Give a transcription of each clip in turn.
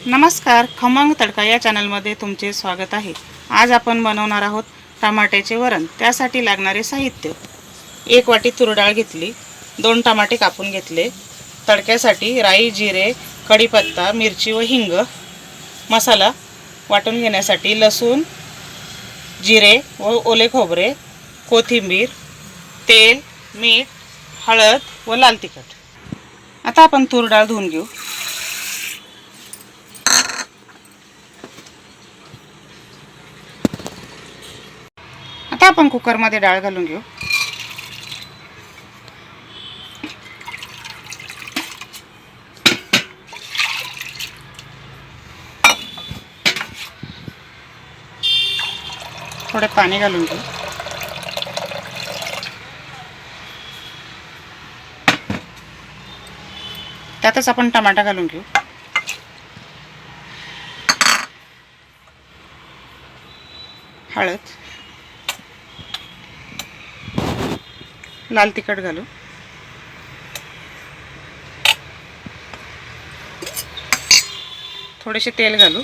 नमस्कार, खमंग तडका या चॅनलमध्ये तुमचे स्वागत आहे। आज आपण बनवणार आहोत टमाट्याचे वरण। त्यासाठी लागणारे साहित्य: 1 वाटी तूर डाळ घेतली, 2 टमाटे कापून घेतले, तडक्यासाठी राई, जिरे, कढीपत्ता, मिरची व हिंग, मसाला वाटून घेण्यासाठी लसूण, जिरे व ओले खोबरे, कोथिंबीर, तेल, मीठ, हळद व लाल तिखट। आता आपण तूर डाळ धुवून घेऊ। आता आपण कुकरमध्ये डाळ घालून घेऊ। थोडे पाणी घालून घेऊ। त्यातच आपण टमाटा घालून घेऊ। हळद, लाल तिखट घालू, थोडेसे तेल घालू।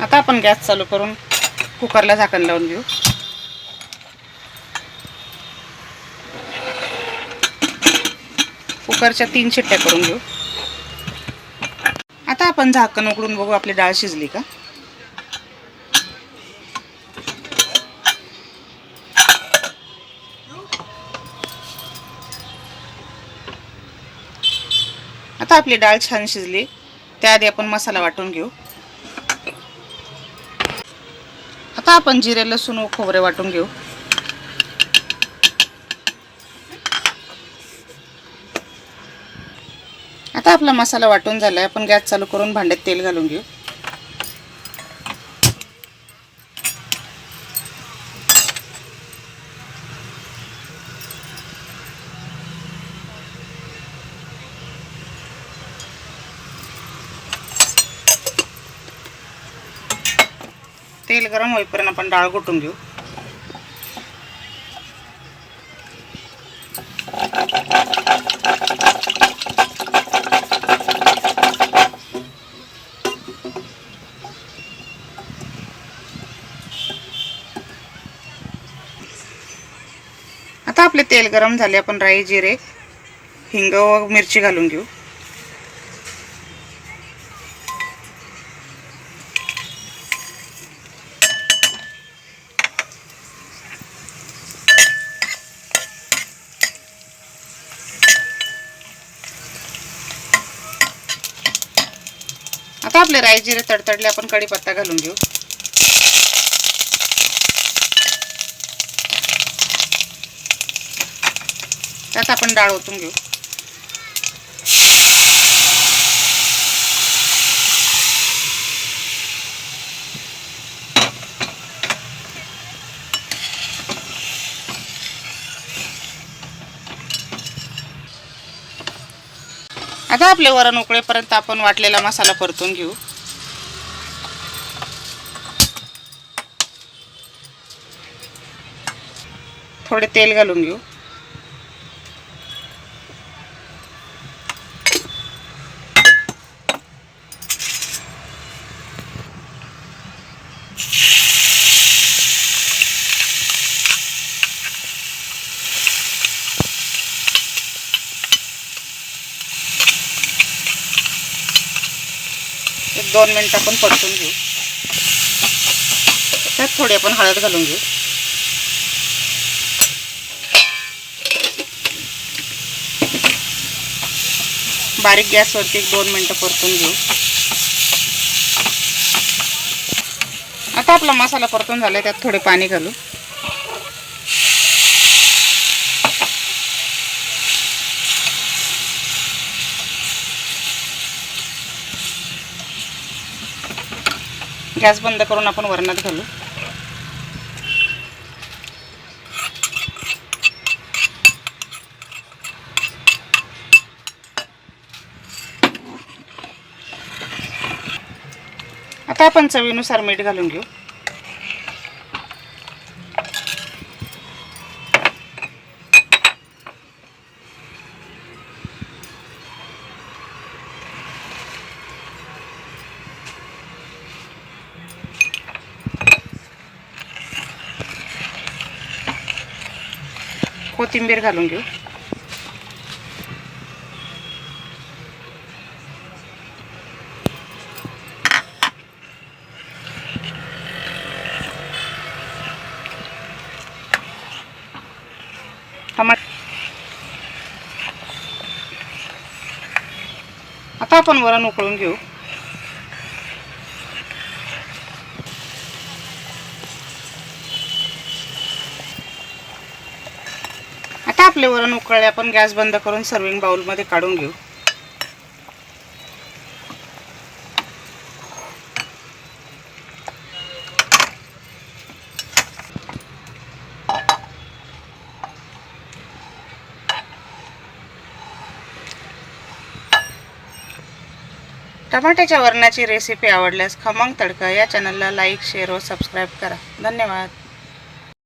आता आपण गॅस चालू करून कुकरला झाकण लावून घेऊ। कुकरच्या 3 शिट्ट्या करून घेऊ। आता आपण झाकण उघडून बघू आपली डाळ शिजली का। आता आपली डाळ छान शिजली। त्याआधी आपण मसाला वाटून घेऊ। आता आपण जिरे, लसूण व खोबरे वाटून घेऊ। आता आपला मसाला वाटून झालाय। आपण गॅस चालू करून भांड्यात तेल घालून घेऊ। तेल गरम होईपर्यंत आपण डाळ घोटून घेऊ। आता आपले तेल गरम झाले। आपण राई, जिरे, हिंग व मिरची घालून घेऊ। आता आपले राई, जिरे तडतडले। आपण कढीपत्ता घालून घेऊ। त्यात आपण डाळ ओतून घेऊ। आता आपले वरण उकळेपर्यंत आपण वाटलेला मसाला परतून घेऊ। थोडे तेल घालून घेऊ। एक 2 मिनिट आपण परतून घेऊ। त्यात थोडी आपण हळद घालून घेऊ। बारीक गॅसवरती 1-2 मिनिट परतून घेऊ। आता आपला मसाला परतून झाला। त्यात थोडे पाणी घालू। गॅस बंद करून आपण वरणात घालू। आता आपण चवीनुसार मीठ घालून घेऊ। कोथिंबीर घालून घेऊ. आता आपण वरण उकळून घेऊ. आता आपले वरण उकळले, आपण गॅस बंद करून सर्विंग बाउलमध्ये काढून घेऊ. टमाट्याच्या वरणाची रेसिपी आवडल्यास खमंग तडका या चॅनलला लाईक, शेअर व सबस्क्राईब करा. धन्यवाद.